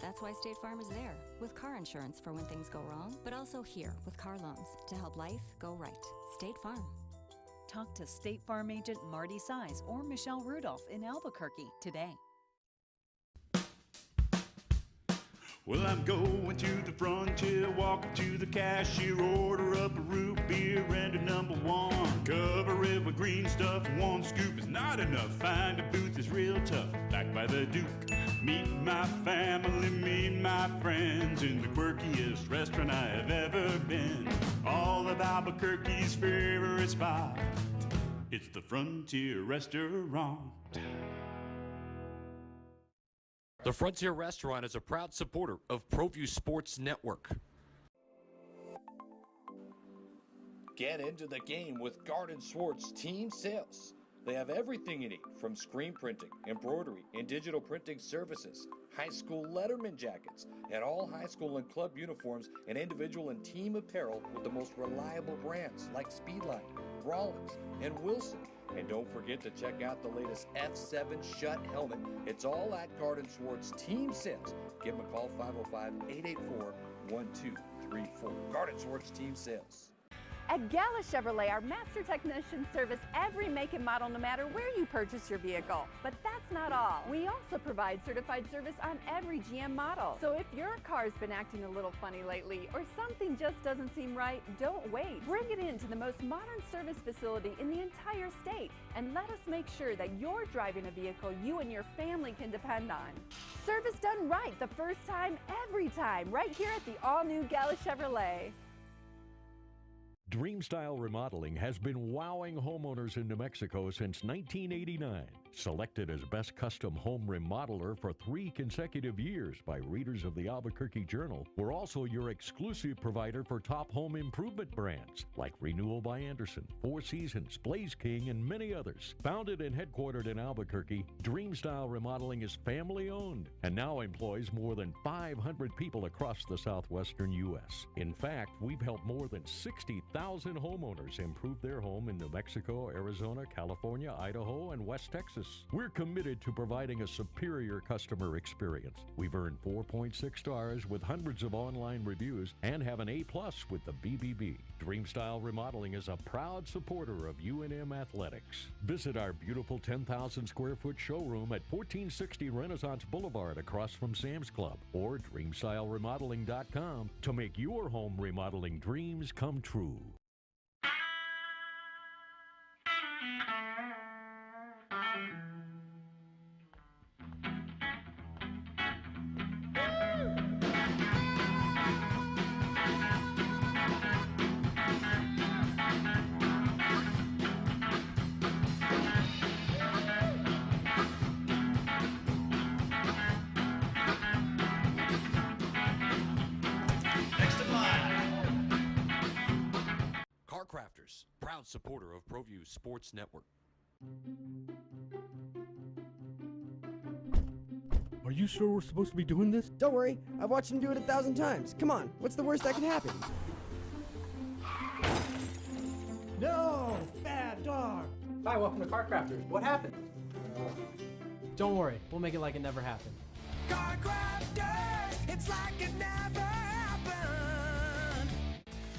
That's why State Farm is there, with car insurance for when things go wrong, but also here with car loans to help life go right. State Farm. Talk to State Farm agent Marty Size or Michelle Rudolph in Albuquerque today. Well, I'm going to the frontier, walk up to the cashier, order up a root beer and a number one. Cover it with green stuff, one scoop is not enough. Find a booth is real tough, backed by the Duke. Meet my family, meet my friends in the quirkiest restaurant I have ever been. All of Albuquerque's favorite spot. It's the Frontier Restaurant. The Frontier Restaurant is a proud supporter of Proview Sports Network. Get into the game with Garden Swartz Team Sales. They have everything you need, from screen printing, embroidery, and digital printing services, high school letterman jackets, and all high school and club uniforms, and individual and team apparel with the most reliable brands like Speedline, Rawlins, and Wilson. And don't forget to check out the latest F7 Shut helmet. It's all at Garden Swartz Team Sales. Give them a call, 505-884-1234. Garden Swartz Team Sales. At Gala Chevrolet, our master technicians service every make and model no matter where you purchase your vehicle. But that's not all. We also provide certified service on every GM model. So if your car's been acting a little funny lately or something just doesn't seem right, don't wait. Bring it in to the most modern service facility in the entire state and let us make sure that you're driving a vehicle you and your family can depend on. Service done right the first time, every time, right here at the all-new Gala Chevrolet. Dreamstyle Remodeling has been wowing homeowners in New Mexico since 1989. Selected as Best Custom Home Remodeler for 3 consecutive years by readers of the Albuquerque Journal, we're also your exclusive provider for top home improvement brands like Renewal by Anderson, Four Seasons, Blaze King, and many others. Founded and headquartered in Albuquerque, Dreamstyle Remodeling is family-owned and now employs more than 500 people across the southwestern U.S. In fact, we've helped more than 60,000 homeowners improve their home in New Mexico, Arizona, California, Idaho, and West Texas. We're committed to providing a superior customer experience. We've earned 4.6 stars with hundreds of online reviews and have an A+ with the BBB. Dreamstyle Remodeling is a proud supporter of UNM Athletics. Visit our beautiful 10,000 square foot showroom at 1460 Renaissance Boulevard across from Sam's Club or dreamstyleremodeling.com to make your home remodeling dreams come true. Crafters, proud supporter of Proview Sports Network. Are you sure we're supposed to be doing this? Don't worry, I've watched him do it 1,000 times. Come on, what's the worst that can happen? No! Bad dog! Hi, welcome to Car Crafters. What happened? Don't worry, we'll make it like it never happened. Car Crafters, it's like it never happened.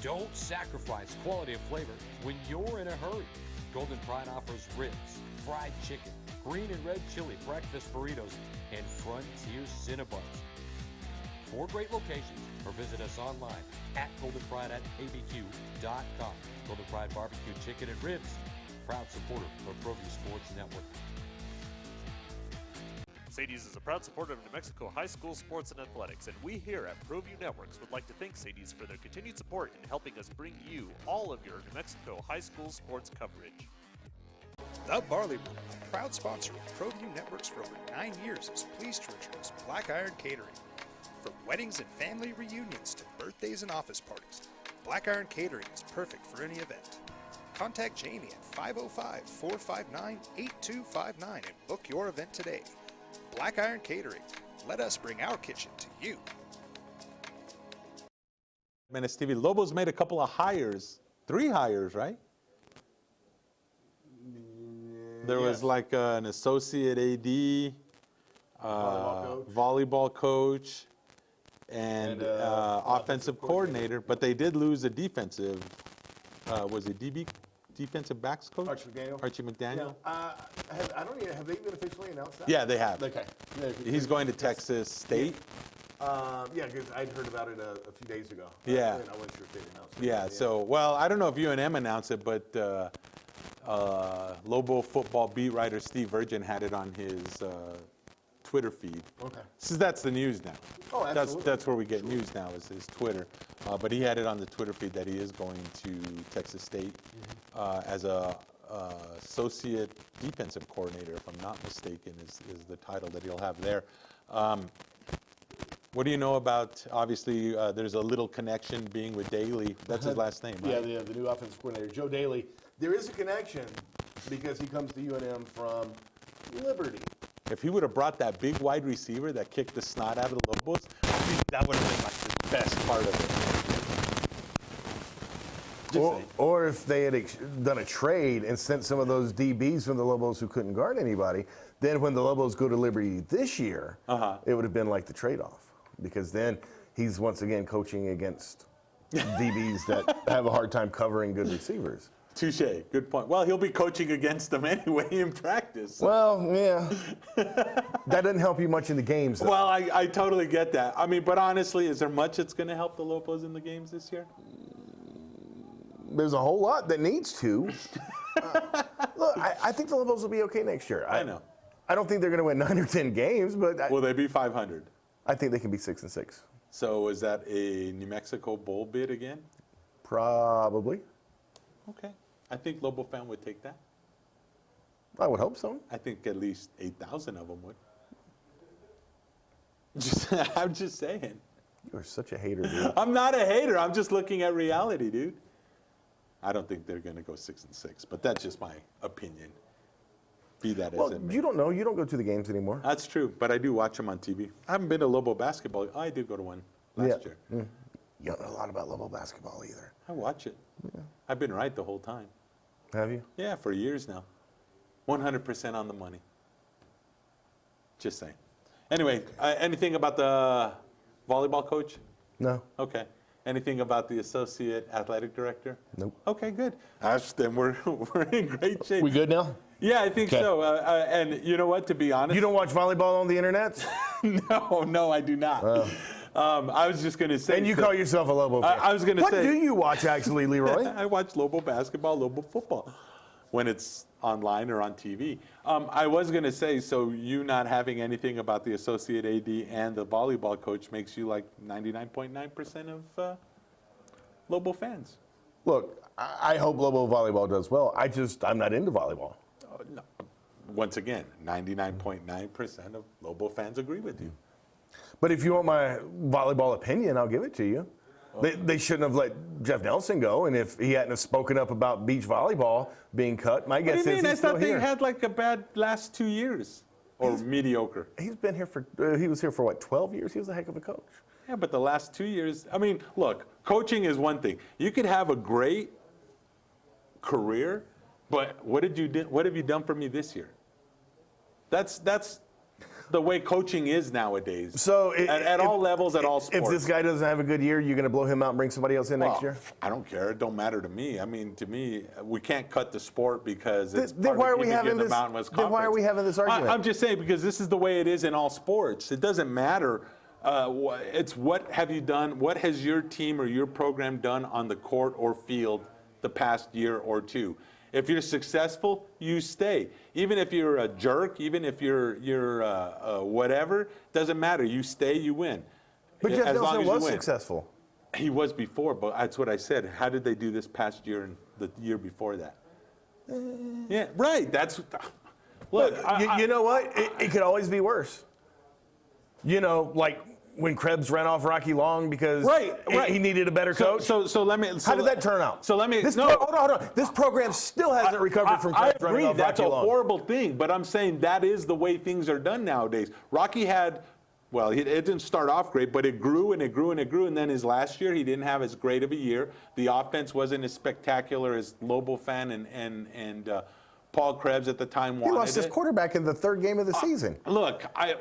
Don't sacrifice quality of flavor when you're in a hurry. Golden Pride offers ribs, fried chicken, green and red chili breakfast burritos, and Frontier Cinnabons. 4 great locations, or visit us online at goldenpride@abq.com. Golden Pride Barbecue Chicken and Ribs, proud supporter of Proview Sports Network. Sadie's is a proud supporter of New Mexico high school sports and athletics, and we here at Proview Networks would like to thank Sadie's for their continued support in helping us bring you all of your New Mexico high school sports coverage. The Barley Room, a proud sponsor of Proview Networks for over 9 years, is pleased to introduce Black Iron Catering. From weddings and family reunions to birthdays and office parties, Black Iron Catering is perfect for any event. Contact Jamie at 505-459-8259 and book your event today. Black Iron Catering. Let us bring our kitchen to you. Menace TV, Lobos made a couple of hires, 3 hires, right? There was like an associate AD, volleyball coach, and offensive coordinator, but they did lose a defensive, was it defensive backs coach? Archie McDaniel. I don't even, have they even officially announced that? Yeah, they have. Okay. He's going to Texas State. Yeah, because I'd heard about it a few days ago. Yeah. And I wasn't sure if they announced it. Yeah, so, well, I don't know if UNM announced it, but Lobo football beat writer Steve Virgin had it on his Twitter feed. Okay. So that's the news now. Oh, absolutely. That's where we get news now is Twitter. But he had it on the Twitter feed that he is going to Texas State as a associate defensive coordinator, if I'm not mistaken, is the title that he'll have there. What do you know about, obviously, there's a little connection being with Daly. That's his last name, right? Yeah, the new offensive coordinator, Joe Daly. There is a connection because he comes to UNM from Liberty. If he would have brought that big wide receiver that kicked the snot out of the Lobos, I think that would have been like the best part of it. Or if they had done a trade and sent some of those DBs from the Lobos who couldn't guard anybody, then when the Lobos go to Liberty this year, it would have been like the trade-off. Because then he's once again coaching against DBs that have a hard time covering good receivers. Touche. Good point. Well, he'll be coaching against them anyway in practice. So. Well, yeah. That doesn't help you much in the games, though. Well, I totally get that. I mean, but honestly, is there much that's going to help the Lobos in the games this year? There's a whole lot that needs to. Look, I think the Lobos will be okay next year. I know. I don't think they're going to win 9 or 10 games, but will they be 500? I think they can be 6-6. So is that a New Mexico Bowl bid again? Probably. Okay. I think Lobo fan would take that. I would hope so. I think at least 8,000 of them would. I'm just saying. You're such a hater, dude. I'm not a hater. I'm just looking at reality, dude. I don't think they're going to go 6-6, but that's just my opinion. Be that as it may. You don't know. You don't go to the games anymore. That's true, but I do watch them on TV. I haven't been to Lobo basketball. I did go to one last year. You don't know a lot about Lobo basketball either. I watch it. Yeah. I've been right the whole time. Have you? Yeah, for years now. 100% on the money. Just saying. Anyway, anything about the volleyball coach? No. Okay. Anything about the associate athletic director? Nope. Okay, good. Then we're in great shape. We good now? Yeah, I think so. And you know what? To be honest, you don't watch volleyball on the internet? No, I do not. I was just going to say. And you call yourself a Lobo fan. I was going to say. What do you watch, actually, Leroy? I watch Lobo basketball, Lobo football, when it's online or on TV. I was going to say, so you not having anything about the associate AD and the volleyball coach makes you like 99.9% of Lobo fans. Look, I hope Lobo volleyball does well. I'm not into volleyball. No. Once again, 99.9% of Lobo fans agree with you. But if you want my volleyball opinion, I'll give it to you. They shouldn't have let Jeff Nelson go, and if he hadn't have spoken up about beach volleyball being cut, my guess is he's still here. I thought they had like a bad last 2 years, or mediocre. He's been here he was here for what, 12 years? He was a heck of a coach. Yeah, but the last 2 years, I mean, look, coaching is one thing. You could have a great career, but what have you done for me this year? That's the way coaching is nowadays. So at all levels, at all sports. If this guy doesn't have a good year, you're going to blow him out and bring somebody else in next year? I don't care. It don't matter to me. I mean, to me, we can't cut the sport because it's then why are we having this? Then why are we having this argument? I'm just saying because this is the way it is in all sports. It doesn't matter. It's what have you done? What has your team or your program done on the court or field the past year or two? If you're successful, you stay. Even if you're a jerk, even if you're whatever, doesn't matter. You stay, you win. But Jeff Nelson was successful. He was before, but that's what I said. How did they do this past year and the year before that? Yeah, right. That's look. You know what? It could always be worse. You know, like when Krebs ran off Rocky Long because he needed a better coach. So let me. How did that turn out? So let me. Hold on. This program still hasn't recovered from Krebs running off Rocky Long. That's a horrible thing, but I'm saying that is the way things are done nowadays. Rocky had. Well, it didn't start off great, but it grew and it grew and it grew. And then his last year, he didn't have as great of a year. The offense wasn't as spectacular as Lobo fan and Paul Krebs at the time wanted. He lost his quarterback in the third game of the season. Look, I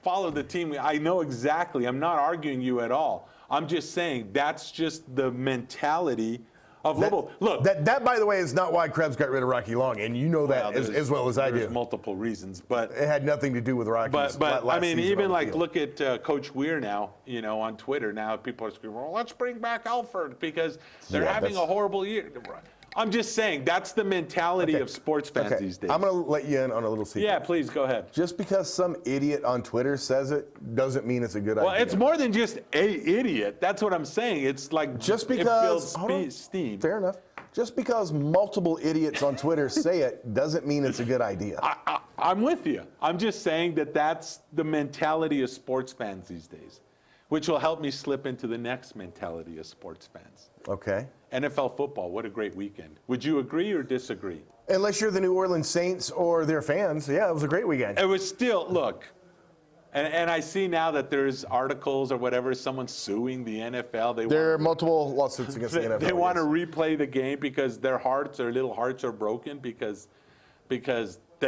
follow the team. I know exactly. I'm not arguing you at all. I'm just saying that's just the mentality of Lobo. Look, that by the way is not why Krebs got rid of Rocky Long, and you know that as well as I do. There's multiple reasons, but it had nothing to do with Rocky. But I mean, even like look at Coach Weir now. You know, on Twitter now, people are screaming, "Well, let's bring back Alford because they're having a horrible year." I'm just saying that's the mentality of sports fans these days. I'm going to let you in on a little secret. Yeah, please go ahead. Just because some idiot on Twitter says it doesn't mean it's a good idea. Well, it's more than just a idiot. That's what I'm saying. It's like just because it builds steam. Fair enough. Just because multiple idiots on Twitter say it doesn't mean it's a good idea. I'm with you. I'm just saying that that's the mentality of sports fans these days, which will help me slip into the next mentality of sports fans. Okay. NFL football, what a great weekend. Would you agree or disagree? Unless you're the New Orleans Saints or their fans, yeah, it was a great weekend. It was still, look, and I see now that there's articles or whatever, someone suing the NFL. There are multiple lawsuits against the NFL. They want to replay the game because their little hearts are broken because they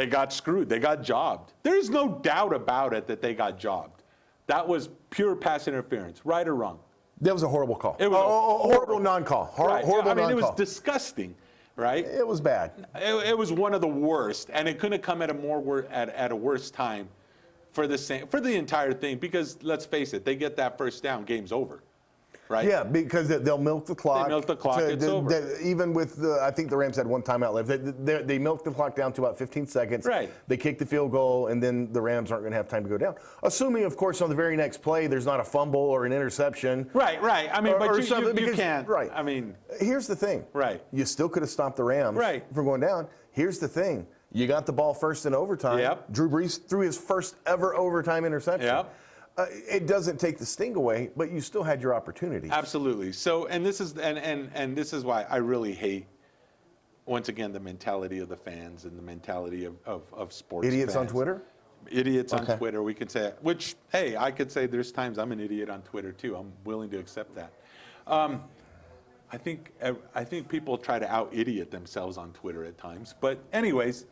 got screwed. They got jobbed. There's no doubt about it that they got jobbed. That was pure pass interference, right or wrong. That was a horrible call. It was a horrible non-call. Right. Horrible I mean, non-call. it was disgusting, right? It was bad. It was one of the worst, and it couldn't have come at a worse time for the entire thing. Because let's face it, they get that first down, game's over. Right? Yeah, because they'll milk the clock. They milk the clock, it's over. Even with I think the Rams had one timeout left. They milked the clock down to about 15 seconds. Right. They kick the field goal, and then the Rams aren't going to have time to go down. Assuming, of course, on the very next play, there's not a fumble or an interception. Right. I mean, but you because, can't. Right. I mean. Here's the thing. Right. You still could have stopped the Rams from going down. Here's the thing. You got the ball first in overtime. Yep. Drew Brees threw his first ever overtime interception. Yep. It doesn't take the sting away, but you still had your opportunity. Absolutely. So, and this is this is why I really hate, once again, the mentality of the fans and the mentality of sports Idiots fans. on Twitter? Idiots on Twitter, we can say, which, hey, I could say there's times I'm an idiot on Twitter too. I'm willing to accept that. I think people try to out-idiot themselves on Twitter at times. But anyways,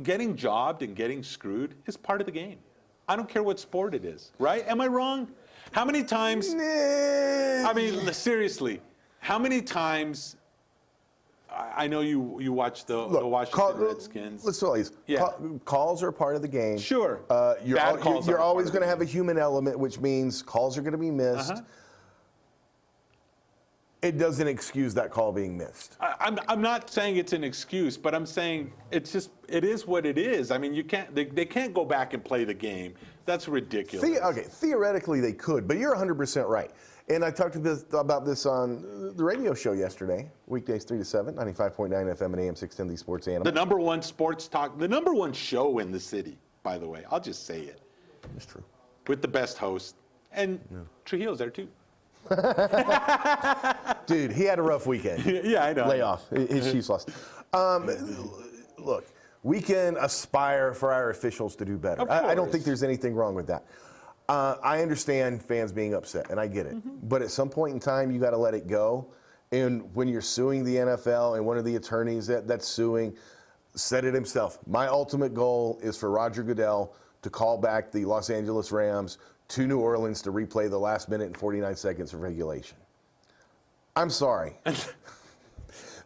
getting jobbed and getting screwed is part of the game. I don't care what sport it is, right? Am I wrong? How many times? I mean, seriously, how many times? I know you watch the Washington Redskins. Let's tell you, calls are part of the game. Sure. You're always going to have a human element, which means calls are going to be missed. It doesn't excuse that call being missed. I'm not saying it's an excuse, but I'm saying it is what it is. I mean, they can't go back and play the game. That's ridiculous. Theoretically they could, but you're 100% right. And I talked about this on the radio show yesterday, weekdays 3 to 7, 95.9 FM and AM 610, the Sports Animal. The number one sports talk, the number one show in the city, by the way. I'll just say it. It's true. With the best host. And Trujillo's there too. Dude, he had a rough weekend. Yeah, I know. Layoff. His Chiefs lost. Look, we can aspire for our officials to do better. I don't think there's anything wrong with that. I understand fans being upset, and I get it. But at some point in time, you got to let it go. And when you're suing the NFL, and one of the attorneys that's suing said it himself, my ultimate goal is for Roger Goodell to call back the Los Angeles Rams to New Orleans to replay the last minute and 49 seconds of regulation. I'm sorry.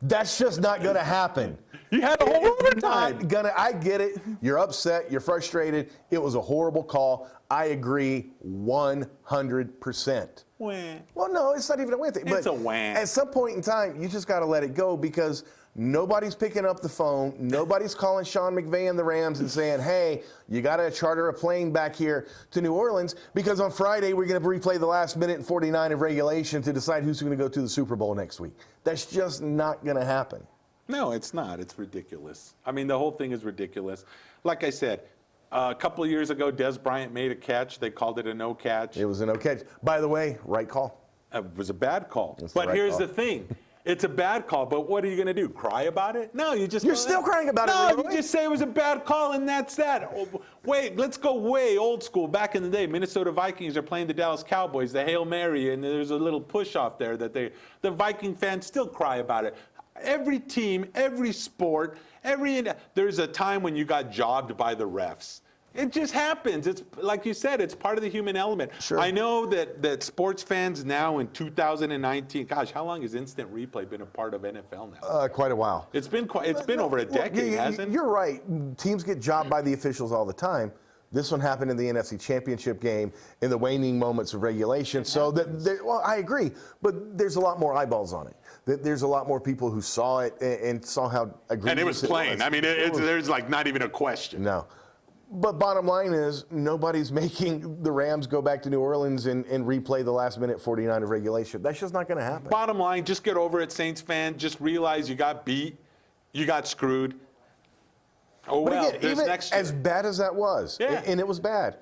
That's just not going to happen. You had a whole overtime. I get it. You're upset. You're frustrated. It was a horrible call. I agree 100%. Wah. Well, no, it's not even a win thing. It's but a wah. At some point in time, you just got to let it go because nobody's picking up the phone. Nobody's calling Sean McVay and the Rams and saying, hey, you got to charter a plane back here to New Orleans because on Friday we're going to replay the last minute and 49 of regulation to decide who's going to go to the Super Bowl next week. That's just not going to happen. No, it's not. It's ridiculous. I mean, the whole thing is ridiculous. Like I said, a couple of years ago, Des Bryant made a catch. They called it a no catch. It was a no catch. By the way, right call. It was a bad call. But here's the thing. It's a bad call, but what are you going to do? Cry about it? No, you're still crying about it. No, you just say it was a bad call, and that's that. Oh, wait, let's go way old school. Back in the day, Minnesota Vikings are playing the Dallas Cowboys, the Hail Mary, and there's a little push off there that the Viking fans still cry about it. Every team, every sport, there's a time when you got jobbed by the refs. It just happens. It's like you said, it's part of the human element. Sure. I know that sports fans now in 2019, gosh, how long has instant replay been a part of NFL now? Quite a while. It's been over a decade, hasn't it? You're right. Teams get jobbed by the officials all the time. This one happened in the NFC Championship game in the waning moments of regulation. So, well, I agree, but there's a lot more eyeballs on it. There's a lot more people who saw it and saw how egregious And it was plain. I mean, there's like not even a question. No. But bottom line is, nobody's making the Rams go back to New Orleans and replay the last minute 49 of regulation. That's just not going to happen. Bottom line, just get over it, Saints fan. Just realize you got beat. You got screwed. Oh, but well, again, there's even next year. as bad as that was, and it was bad,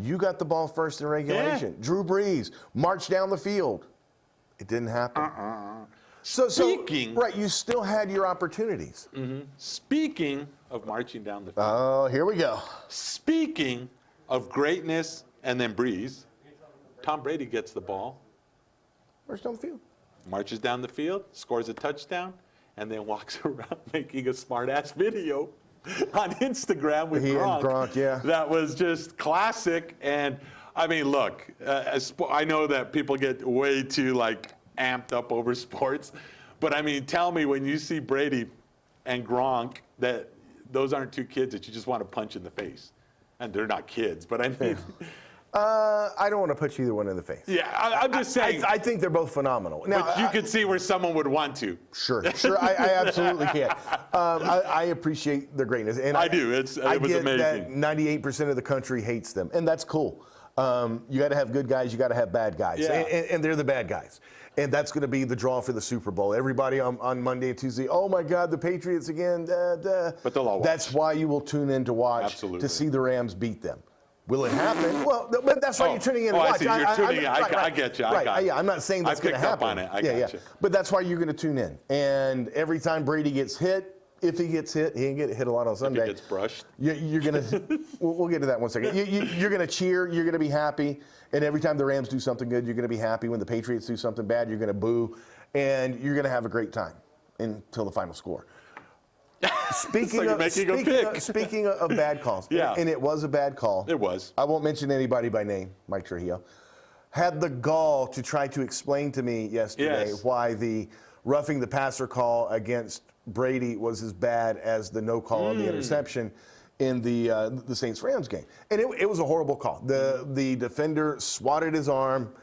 you got the ball first in regulation. Drew Brees marched down the field. It didn't happen. Speaking. Right, you still had your opportunities. Speaking of marching down the field. Oh, here we go. Speaking of greatness and then Brees, Tom Brady gets the ball. Marches down the field. Marches down the field, scores a touchdown, and then walks around making a smart-ass video on Instagram with Gronk. Gronk, yeah. That was just classic. And, I mean, look, I know that people get way too, amped up over sports. But, I mean, tell me when you see Brady and Gronk that those aren't two kids that you just want to punch in the face. And they're not kids, but I mean... I don't want to punch either one in the face. Yeah, I'm just saying. I think they're both phenomenal. Now, but you could see where someone would want to. Sure, I absolutely can. I appreciate their greatness. And I do. It was get amazing. That 98% of the country hates them, and that's cool. You got to have good guys. You got to have bad guys, and they're the bad guys. And that's going to be the draw for the Super Bowl. Everybody on Monday and Tuesday, oh my God, the Patriots again. But they'll all watch. That's why you will tune in to watch to see the Rams beat them. Will it happen? Well, but that's why you're tuning in to watch. I see. You're tuning in. I get you. I got you. Yeah, I'm not saying that's going to happen. I picked up on it. I got you. But that's why you're going to tune in. And every time Brady gets hit, if he gets hit, he ain't get hit a lot on Sunday. If he gets brushed. You're going to, we'll get to that in 1 second. You're going to cheer. You're going to be happy. And every time the Rams do something good, you're going to be happy. When the Patriots do something bad, you're going to boo. And you're going to have a great time until the final score. Speaking of bad calls, and it was a bad call. It was. I won't mention anybody by name, Mike Trujillo, had the gall to try to explain to me yesterday why the roughing the passer call against Brady was as bad as the no call on the interception in the Saints-Rams game. And it was a horrible call. The defender swatted his arm,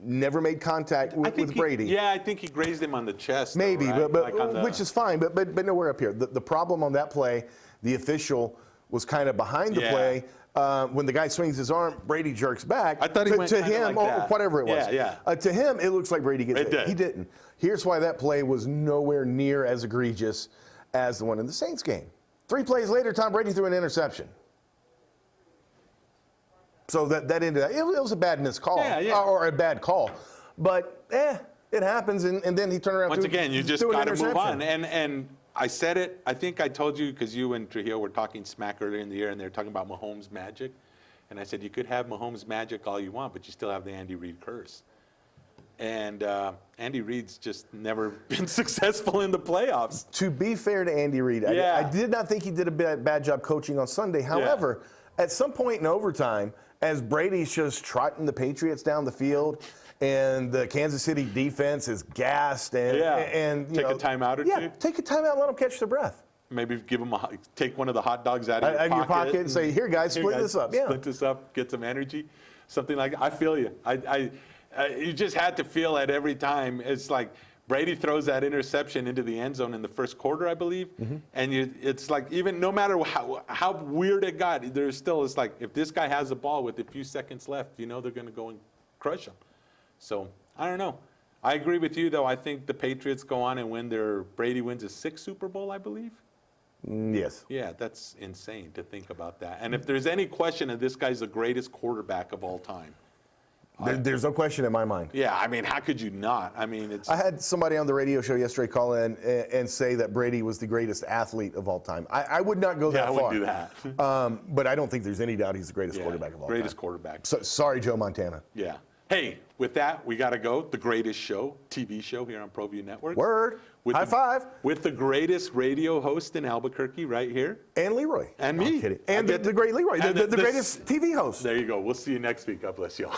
never made contact with Brady. Yeah, I think he grazed him on the chest. Maybe, though, right? but which is fine. But nowhere up here. The problem on that play, the official was kind of behind the play. When the guy swings his arm, Brady jerks back. I thought he went to him, like or whatever it was. To him, it looks like Brady gets hit. He didn't. Here's why that play was nowhere near as egregious as the one in the Saints game. 3 plays later, Tom Brady threw an interception. So that ended up, it was a bad missed call, or a bad call. But, it happens, and then he turned around. Once again, you just got to move on. And I said it, I think I told you, because you and Trujillo were talking smack earlier in the year, and they were talking about Mahomes' magic. And I said, you could have Mahomes' magic all you want, but you still have the Andy Reid curse. And Andy Reid's just never been successful in the playoffs. To be fair to Andy Reid, I did not think he did a bad job coaching on Sunday. However, at some point in overtime, as Brady's just trotting the Patriots down the field, and the Kansas City defense is gassed, and take a timeout or two. Take a timeout and let them catch their breath. Maybe give them take one of the hot dogs out of your pocket and say, "Here, guys, split this up." Split this up, get some energy, something like that. I feel you. You just had to feel it every time. It's like Brady throws that interception into the end zone in the first quarter, I believe, and it's like, even no matter how weird it got, there's still, it's like, if this guy has the ball with a few seconds left, you know they're going to go and crush him. So I don't know. I agree with you, though. I think the Patriots go on and win Brady wins his 6th Super Bowl, I believe. Yes. Yeah, that's insane to think about that. And if there's any question that this guy's the greatest quarterback of all time. There's no question in my mind. Yeah, I mean, how could you not? I mean, I had somebody on the radio show yesterday call in and say that Brady was the greatest athlete of all time. I would not go that far. I wouldn't do that. But I don't think there's any doubt he's the greatest quarterback of all time. Greatest quarterback. So, sorry, Joe Montana. Yeah. Hey, with that, we got to go. The greatest show, TV show here on Proview Network. Word. High five. With the greatest radio host in Albuquerque right here. And Leroy. And me. I'm kidding. And the great Leroy, the greatest TV host. There you go. We'll see you next week. God bless y'all.